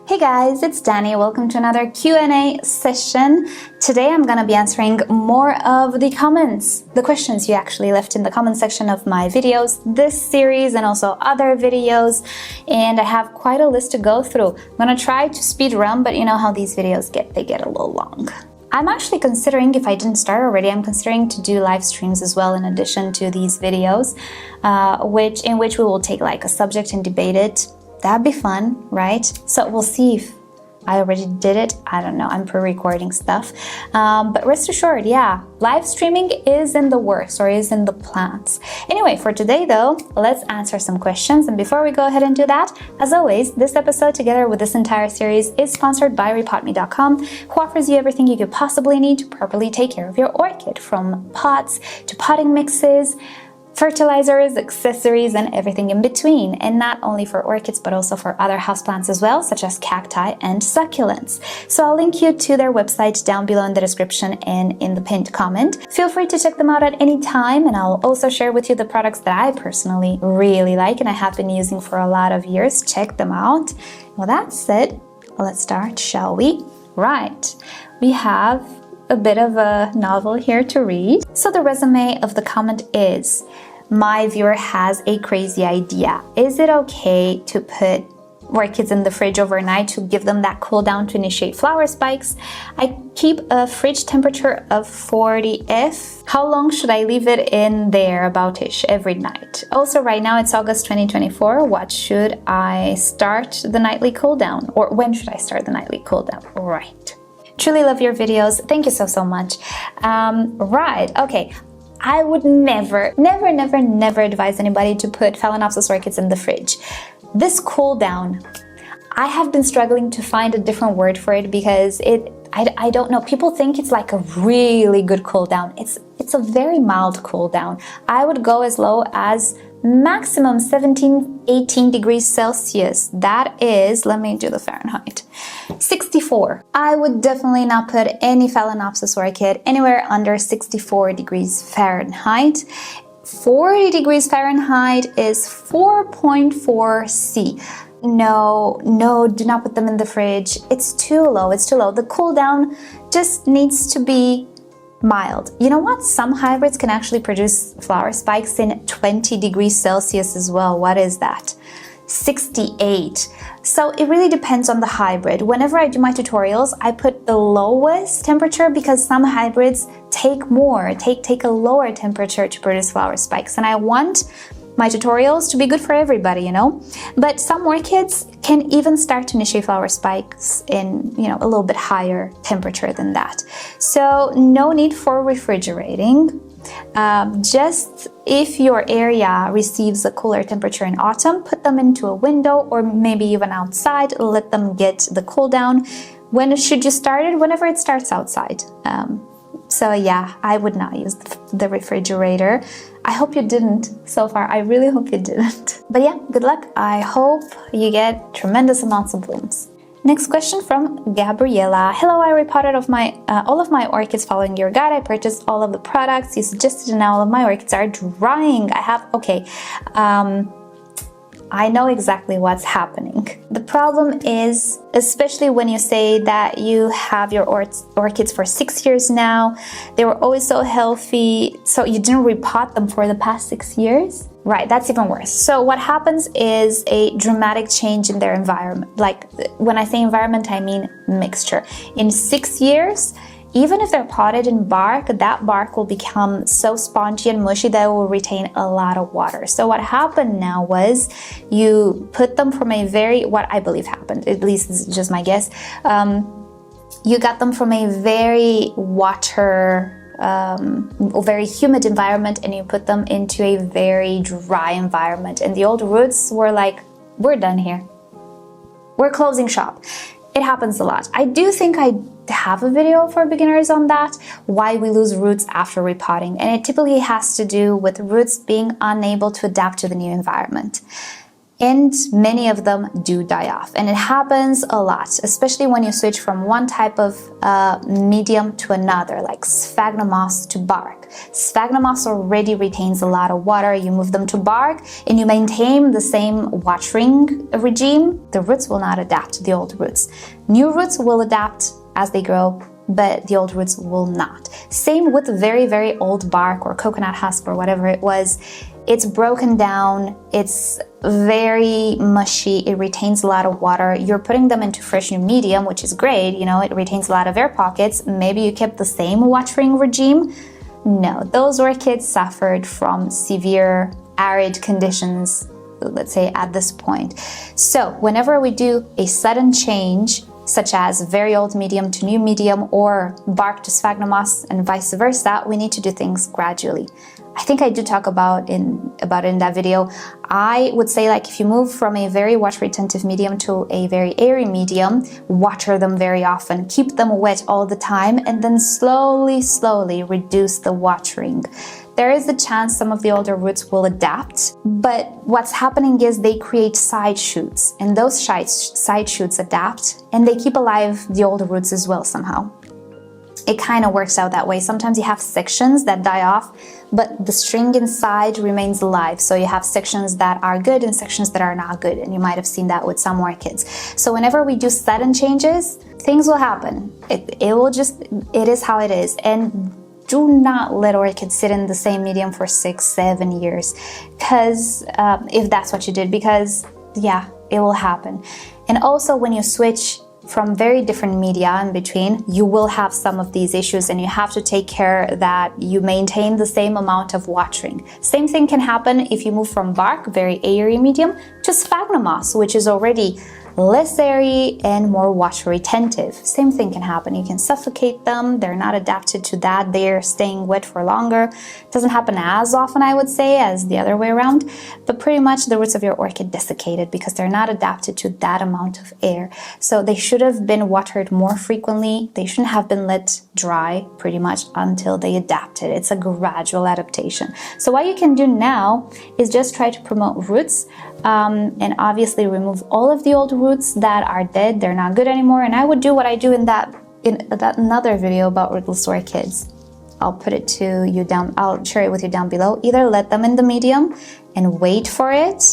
Hey guys, it's Dani. Welcome to another Q&A session. Today I'm going to be answering more of the comments, the questions you actually left in the comment section of my videos, this series and also other videos, and I have quite a list to go through. I'm going to try to speed run, but you know how these videos get, they get a little long. I'm actually considering, if I didn't start already, I'm considering to do live streams as well in addition to these videos, in which we will take like a subject and debate it. That'd be fun, right? So we'll see if I already did it. I don't know, I'm pre-recording stuff. But rest assured, yeah, live streaming is in the works or is in the plans. Anyway, for today though, let's answer some questions. And before we go ahead and do that, as always, this episode together with this entire series is sponsored by repotme.com, who offers you everything you could possibly need to properly take care of your orchid, from pots to potting mixes, fertilizers, accessories, and everything in between. And not only for orchids, but also for other houseplants as well, such as cacti and succulents. So I'll link you to their website down below in the description and in the pinned comment. Feel free to check them out at any time, and I'll also share with you the products that I personally really like and I have been using for a lot of years. Check them out. Well, that's it. Let's start, shall we? Right. We have a bit of a novel here to read. So the resume of the comment is, my viewer has a crazy idea. Is it okay to put orchids in the fridge overnight to give them that cool down to initiate flower spikes? I keep a fridge temperature of 40°F. How long should I leave it in there about-ish every night? Also, right now it's August 2024. What should I start the nightly cool down? Or when should I start the nightly cool down? Right. Truly love your videos. Thank you so much. Right, okay. I would never advise anybody to put Phalaenopsis orchids in the fridge. This cool down, I have been struggling to find a different word for it because I don't know. People think it's like a really good cool down. It's a very mild cool down. I would go as low as maximum 17-18 degrees Celsius. That is, let me do the Fahrenheit, 64. I would definitely not put any Phalaenopsis orchid anywhere under 64 degrees Fahrenheit. 40 degrees Fahrenheit is 4.4 C. No, do not put them in the fridge. It's too low, it's too low. The cool down just needs to be mild. You know what? Some hybrids can actually produce flower spikes in 20 degrees Celsius as well. What is that? 68. So it really depends on the hybrid. Whenever I do my tutorials, I put the lowest temperature because some hybrids take a lower temperature to produce flower spikes. And I want my tutorials to be good for everybody, you know? But some orchids can even start to initiate flower spikes in, you know, a little bit higher temperature than that. So no need for refrigerating. Just if your area receives a cooler temperature in autumn, put them into a window or maybe even outside, let them get the cool down. When should you start it? Whenever it starts outside. So yeah, I would not use the refrigerator. I hope you didn't so far. I really hope you didn't. But yeah, good luck. I hope you get tremendous amounts of blooms. Next question from Gabriela. Hello, I repotted all of my orchids following your guide. I purchased all of the products you suggested and now all of my orchids are drying. I know exactly what's happening. The problem is, especially when you say that you have your orchids for 6 years now, they were always so healthy, so you didn't repot them for the past 6 years? Right, that's even worse. So what happens is a dramatic change in their environment. Like, when I say environment, I mean mixture. In 6 years, even if they're potted in bark, that bark will become so spongy and mushy that it will retain a lot of water. So what happened now was you put them from what I believe happened, at least this is just my guess, you got them from a very very humid environment and you put them into a very dry environment. And the old roots were like, we're done here. We're closing shop. It happens a lot. I do think I have a video for beginners on that, why we lose roots after repotting, and it typically has to do with roots being unable to adapt to the new environment. and many of them do die off. And it happens a lot, especially when you switch from one type of medium to another, like sphagnum moss to bark. Sphagnum moss already retains a lot of water. You move them to bark and you maintain the same watering regime, the roots will not adapt to the old roots. New roots will adapt as they grow, but the old roots will not. Same with very, very old bark or coconut husk or whatever it was. It's broken down, it's very mushy, it retains a lot of water. You're putting them into fresh new medium, which is great, you know, it retains a lot of air pockets. Maybe you kept the same watering regime. No, those orchids suffered from severe arid conditions, let's say at this point. So whenever we do a sudden change, such as very old medium to new medium or bark to sphagnum moss and vice versa, we need to do things gradually. I think I did talk about it in that video. I would say, like, if you move from a very water retentive medium to a very airy medium, water them very often, keep them wet all the time, and then slowly reduce the watering. There is a chance some of the older roots will adapt, but what's happening is they create side shoots, and those side shoots adapt, and they keep alive the older roots as well somehow. It kind of works out that way. Sometimes you have sections that die off, but the string inside remains alive. So you have sections that are good and sections that are not good, and you might have seen that with some orchids. So whenever we do sudden changes, things will happen. It is how it is. And do not let orchids sit in the same medium for 6-7 years, because if that's what you did, because yeah, it will happen. And also when you switch from very different media in between, you will have some of these issues, and you have to take care that you maintain the same amount of watering. Same thing can happen if you move from bark, very airy medium, to sphagnum moss, which is already less airy and more water retentive. Same thing can happen. You can suffocate them. They're not adapted to that. They're staying wet for longer. It doesn't happen as often, I would say, as the other way around, but pretty much the roots of your orchid desiccated because they're not adapted to that amount of air. So they should have been watered more frequently. They shouldn't have been let dry pretty much until they adapted. It's a gradual adaptation. So what you can do now is just try to promote roots, and obviously remove all of the old roots that are dead. They're not good anymore. And I would do what I do in that another video about rootless orchids. I'll put it to you down, I'll share it with you down below. Either let them in the medium and wait for it,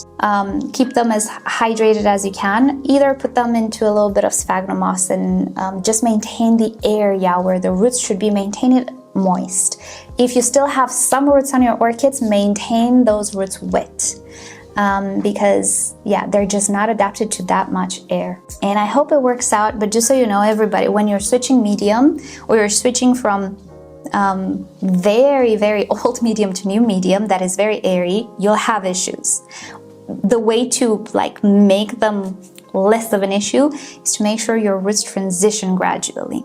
keep them as hydrated as you can, either put them into a little bit of sphagnum moss and just maintain the area where the roots should be, maintain it moist. If you still have some roots on your orchids, maintain those roots wet. Because yeah, they're just not adapted to that much air. And I hope it works out, but just so you know, everybody, when you're switching medium or you're switching from very, very old medium to new medium that is very airy, you'll have issues. The way to like make them less of an issue is to make sure your roots transition gradually.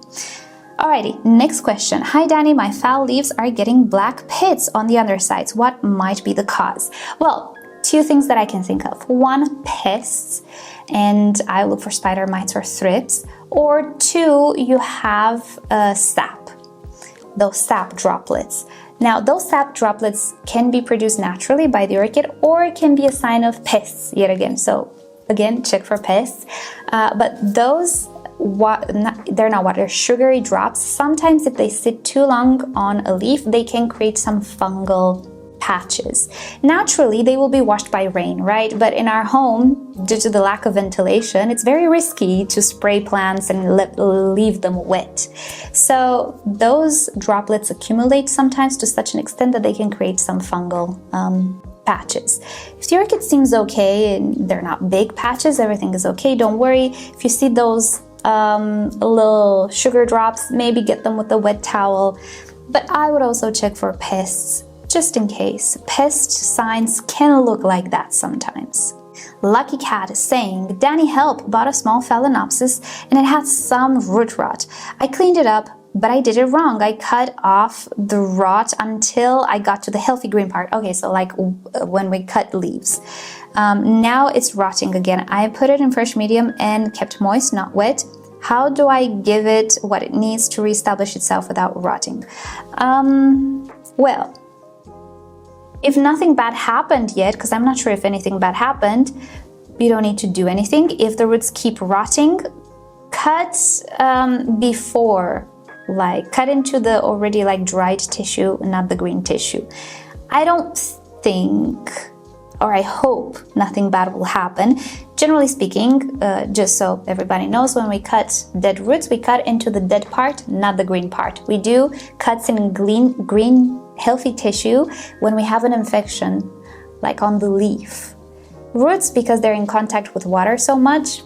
Alrighty, next question. Hi Danny, my phal leaves are getting black pits on the undersides. What might be the cause? Well, two things that I can think of. One, pests, and I look for spider mites or thrips. Or two, you have sap, those sap droplets. Now, those sap droplets can be produced naturally by the orchid, or it can be a sign of pests yet again. So again, check for pests. But those, they're not water, sugary drops. Sometimes if they sit too long on a leaf, they can create some fungal patches. Naturally, they will be washed by rain, right? But in our home, due to the lack of ventilation, it's very risky to spray plants and leave them wet. So those droplets accumulate sometimes to such an extent that they can create some fungal patches. If the orchid seems okay and they're not big patches, everything is okay, don't worry. If you see those little sugar drops, maybe get them with a wet towel. But I would also check for pests, just in case. Pest signs can look like that sometimes. Lucky Cat is saying, Danny, help, bought a small Phalaenopsis and it had some root rot. I cleaned it up, but I did it wrong. I cut off the rot until I got to the healthy green part. Okay, so like when we cut leaves. Now it's rotting again. I put it in fresh medium and kept moist, not wet. How do I give it what it needs to reestablish itself without rotting? Well, if nothing bad happened yet, because I'm not sure if anything bad happened, you don't need to do anything. If the roots keep rotting, cut before, like cut into the already like dried tissue, not the green tissue. I don't think, or I hope, nothing bad will happen. Generally speaking, just so everybody knows, when we cut dead roots, we cut into the dead part, not the green part. We do cuts in green healthy tissue when we have an infection, like on the leaf. Roots, because they're in contact with water so much,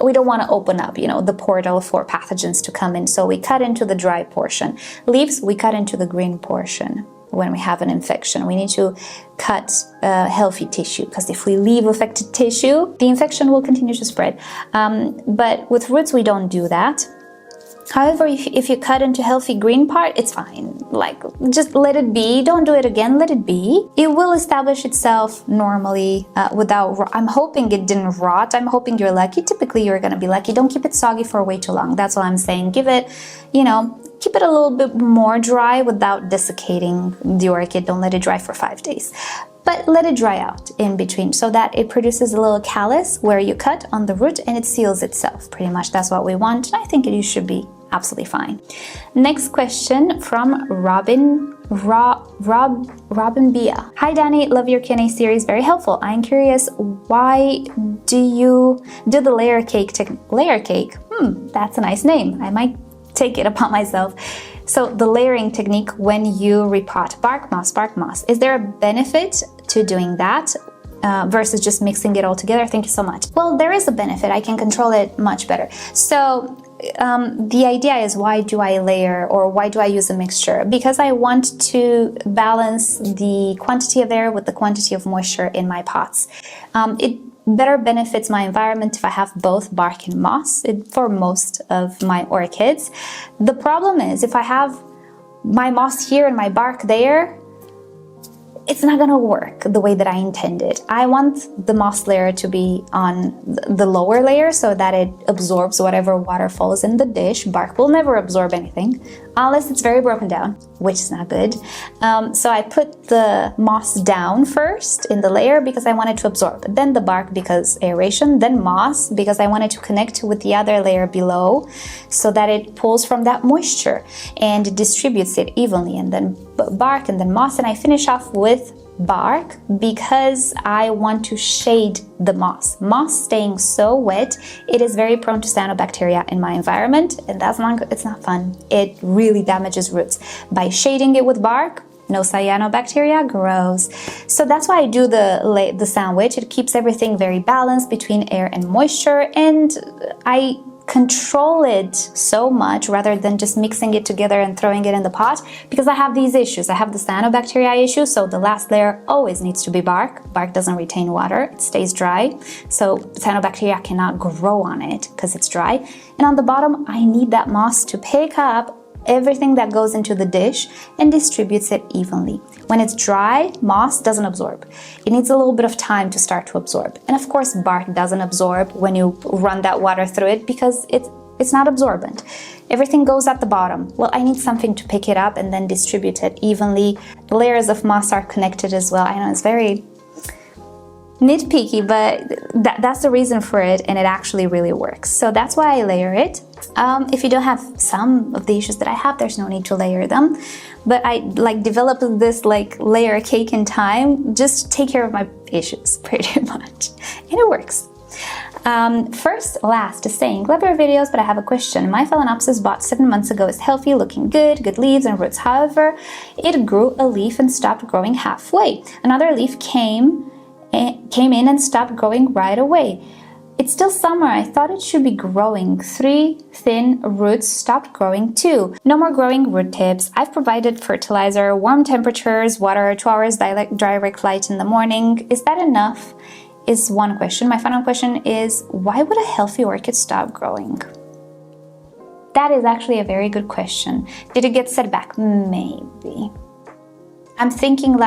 we don't want to open up, the portal for pathogens to come in. So we cut into the dry portion. Leaves, we cut into the green portion. When we have an infection, we need to cut healthy tissue, because if we leave affected tissue, the infection will continue to spread. But with roots, we don't do that. However, if you cut into healthy green part, it's fine. Like, just let it be. Don't do it again. Let it be. It will establish itself normally without... I'm hoping it didn't rot. I'm hoping you're lucky. Typically, you're going to be lucky. Don't keep it soggy for way too long. That's all I'm saying. Give it, keep it a little bit more dry without desiccating the orchid. Don't let it dry for 5 days. But let it dry out in between so that it produces a little callus where you cut on the root and it seals itself. Pretty much that's what we want. And I think you should be absolutely fine. Next question from Robin Bia. Hi Danny, love your Q&A series, very helpful. I'm curious, why do you do the layer cake technique? Layer cake? That's a nice name. I might take it upon myself. So the layering technique when you repot bark moss. Is there a benefit to doing that versus just mixing it all together? Thank you so much. Well, there is a benefit. I can control it much better. So the idea is, why do I layer, or why do I use a mixture? Because I want to balance the quantity of air with the quantity of moisture in my pots. It better benefits my environment if I have both bark and moss for most of my orchids. The problem is, if I have my moss here and my bark there, it's not gonna work the way that I intended. I want the moss layer to be on the lower layer so that it absorbs whatever water falls in the dish. Bark will never absorb anything unless it's very broken down, which is not good. So I put the moss down first in the layer because I wanted to absorb, then the bark because aeration, then moss because I wanted to connect with the other layer below so that it pulls from that moisture and distributes it evenly, and then bark and then moss, and I finish off with bark because I want to shade the moss. Moss staying so wet, it is very prone to cyanobacteria in my environment, and it's not fun. It really damages roots. By shading it with bark, no cyanobacteria grows. So that's why I do the sandwich. It keeps everything very balanced between air and moisture, and I control it so much rather than just mixing it together and throwing it in the pot, because I have these issues. I have the cyanobacteria issue, so the last layer always needs to be bark. Bark doesn't retain water, it stays dry, so cyanobacteria cannot grow on it because it's dry. And on the bottom, I need that moss to pick up everything that goes into the dish and distributes it evenly. When it's dry, moss doesn't absorb. It needs a little bit of time to start to absorb. And of course, bark doesn't absorb when you run that water through it because it's not absorbent. Everything goes at the bottom. Well, I need something to pick it up and then distribute it evenly. The layers of moss are connected as well. I know it's very nitpicky, but that's the reason for it, and it actually really works. So that's why I layer it. If you don't have some of the issues that I have, there's no need to layer them. But I developed this layer cake in time just to take care of my issues pretty much, and it works. Last is saying, love your videos, but I have a question. My Phalaenopsis bought 7 months ago is healthy, looking good leaves and roots. However, it grew a leaf and stopped growing halfway. Another leaf came in and stopped growing right away. It's still summer. I thought it should be growing. 3 thin roots stopped growing too. No more growing root tips. I've provided fertilizer, warm temperatures, water, 2 hours direct light in the morning. Is that enough? Is one question. My final question is, why would a healthy orchid stop growing? That is actually a very good question. Did it get set back? Maybe. I'm thinking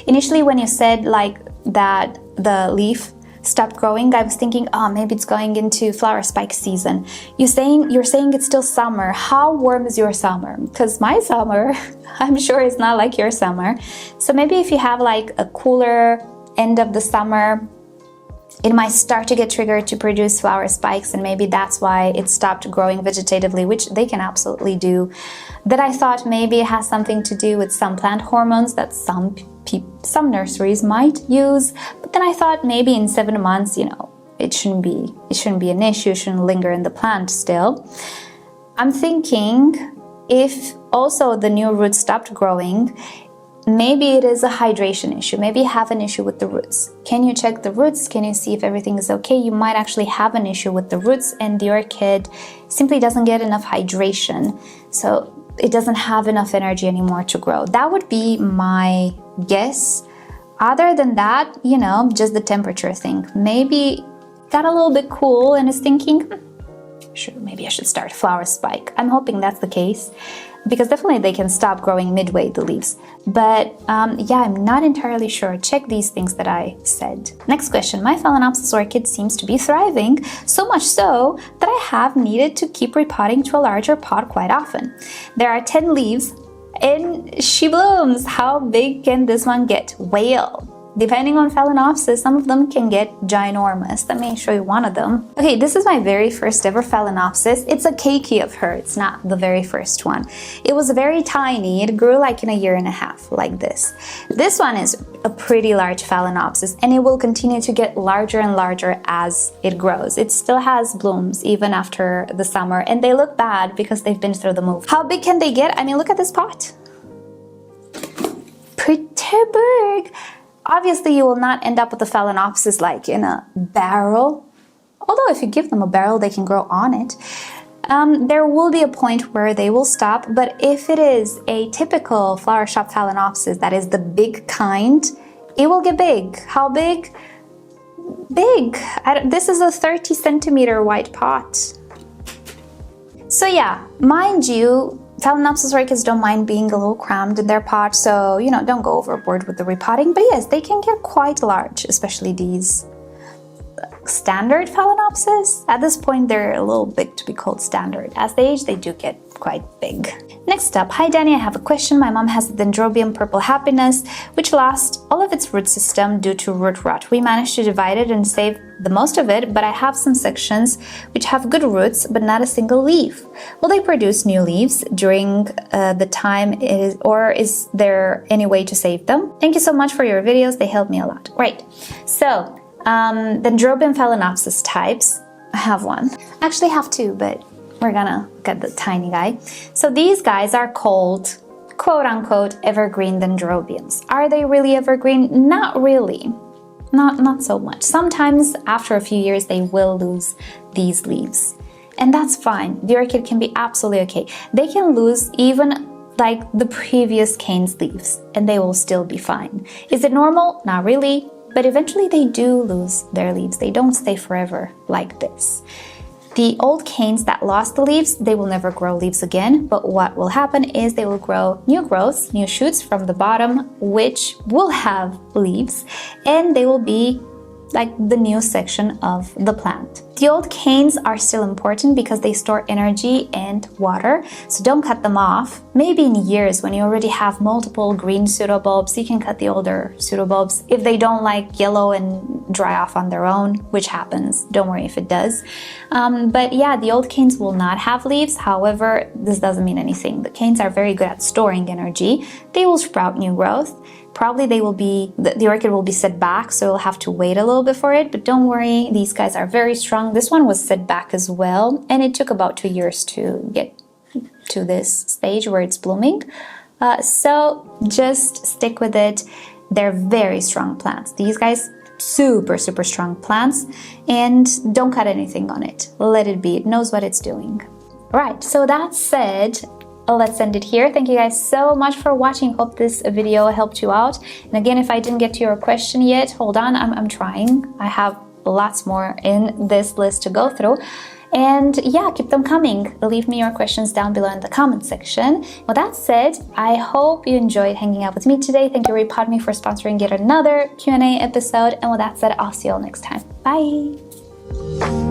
initially when you said that the leaf stopped growing, I was thinking, oh, maybe it's going into flower spike season. You're saying it's still summer. How warm is your summer? Because my summer, I'm sure it's not like your summer. So maybe if you have a cooler end of the summer, it might start to get triggered to produce flower spikes, and maybe that's why it stopped growing vegetatively, which they can absolutely do. That I thought maybe it has something to do with some plant hormones that some nurseries might use. But then I thought maybe in 7 months, you know, it shouldn't be an issue, it shouldn't linger in the plant still. I'm thinking if also the new roots stopped growing, maybe it is a hydration issue. Maybe you have an issue with the roots. Can you check the roots? Can you see if everything is okay? You might actually have an issue with the roots and the orchid simply doesn't get enough hydration. So it doesn't have enough energy anymore to grow. That would be my guess. Other than that, you know, just the temperature thing. Maybe it got a little bit cool and is thinking, sure, maybe I should start a flower spike. I'm hoping that's the case, because definitely they can stop growing midway, the leaves. But yeah, I'm not entirely sure. Check these things that I said. Next question. My Phalaenopsis orchid seems to be thriving, so much so that I have needed to keep repotting to a larger pot quite often. There are 10 leaves and she blooms. How big can this one get? Well, depending on Phalaenopsis, some of them can get ginormous. Let me show you one of them. Okay, this is my very first ever Phalaenopsis. It's a keiki of her. It's not the very first one. It was very tiny. It grew like in a year and a half, like this. This one is a pretty large Phalaenopsis, and it will continue to get larger and larger as it grows. It still has blooms even after the summer, and they look bad because they've been through the move. How big can they get? I mean, look at this pot. Pretty big. Obviously, you will not end up with the Phalaenopsis like in a barrel. Although if you give them a barrel, they can grow on it. There will be a point where they will stop, but if it is a typical flower shop Phalaenopsis, that is the big kind, it will get big. How big? Big. This is a 30 centimeter white pot. So yeah, mind you, Phalaenopsis orchids don't mind being a little crammed in their pot, so, you know, don't go overboard with the repotting. But yes, they can get quite large, especially these standard Phalaenopsis. At this point, they're a little big to be called standard. As they age, they do get quite big. Next up, hi Danny, I have a question. My mom has Dendrobioum Purple Happiness, which lost all of its root system due to root rot. We managed to divide it and save the most of it, but I have some sections which have good roots, but not a single leaf. Will they produce new leaves during the time it is, or is there any way to save them? Thank you so much for your videos. They help me a lot. Right. So, Dendrobioum Phalaenopsis types. I have one. I actually have two, but we're gonna get the tiny guy. So these guys are called quote-unquote evergreen dendrobiums. Are they really evergreen? Not really. Not so much. Sometimes after a few years they will lose these leaves, and that's fine. The orchid can be absolutely okay. They can lose even like the previous cane's leaves and they will still be fine. Is it normal? Not really, but eventually they do lose their leaves. They don't stay forever like this. The old canes that lost the leaves, they will never grow leaves again, but what will happen is they will grow new growths, new shoots from the bottom, which will have leaves, and they will be like the new section of the plant. The old canes are still important because they store energy and water, so don't cut them off. Maybe in years when you already have multiple green pseudobulbs, you can cut the older pseudobulbs if they don't like yellow and dry off on their own, which happens. Don't worry if it does. But yeah, the old canes will not have leaves. However, this doesn't mean anything. The canes are very good at storing energy. They will sprout new growth. Probably the orchid will be set back, so you'll have to wait a little bit for it, but don't worry, these guys are very strong. This one was set back as well, and it took about 2 years to get to this stage where it's blooming. So just stick with it. They're very strong plants. These guys, super strong plants, and don't cut anything on it. Let it be. It knows what it's doing. Right, so that said, let's end it here. Thank you guys so much for watching. Hope this video helped you out. And again, if I didn't get to your question yet, hold on, I'm trying. I have lots more in this list to go through. And yeah, keep them coming. Leave me your questions down below in the comment section. With that said, I hope you enjoyed hanging out with me today. Thank you rePotme for sponsoring yet another Q&A episode. And with that said, I'll see you all next time. Bye!